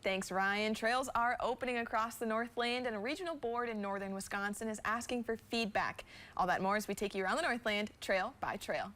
Thanks, Ryan. Trails are opening across the Northland, and a regional board in northern Wisconsin is asking for feedback. All that more as we take you around the Northland, trail by trail.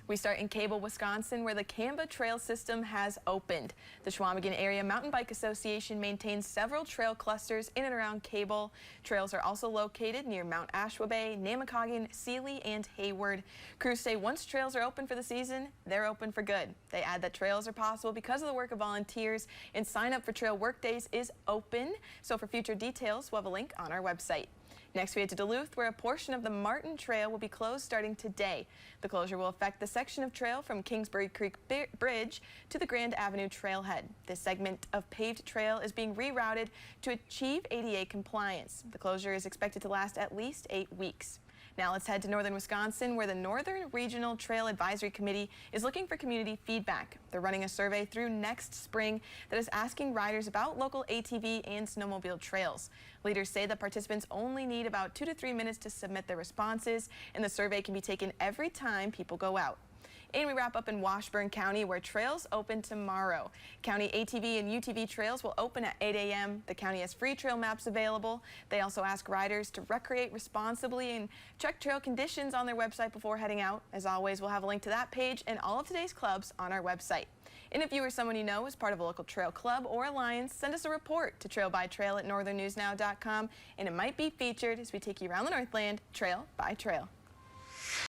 We start in Cable, Wisconsin, where the Canva Trail System has opened. The Schwamigan Area Mountain Bike Association maintains several trail clusters in and around Cable. Trails are also located near Mount Ashwaubenon, Namakagon, Seeley, and Hayward. Crews say once trails are open for the season, they're open for good. They add that trails are possible because of the work of volunteers, and sign up for trail work days is open. So for future details, we'll have a link on our website. Next, we head to Duluth, where a portion of the Martin Trail will be closed starting today. The closure will affect the section of trail from Kingsbury Creek Bridge to the Grand Avenue trailhead. This segment of paved trail is being rerouted to achieve ADA compliance. The closure is expected to last at least 8 weeks. Now let's head to northern Wisconsin, where the Northern Regional Trail Advisory Committee is looking for community feedback. They're running a survey through next spring that is asking riders about local ATV and snowmobile trails. Leaders say that participants only need about 2 to 3 minutes to submit their responses, and the survey can be taken every time people go out. And we wrap up in Washburn County, where trails open tomorrow. County ATV and UTV trails will open at 8 a.m. The county has free trail maps available. They also ask riders to recreate responsibly and check trail conditions on their website before heading out. As always, we'll have a link to that page and all of today's clubs on our website. And if you or someone you know is part of a local trail club or alliance, send us a report to trailbytrail@northernnewsnow.com, and it might be featured as we take you around the Northland, trail by trail.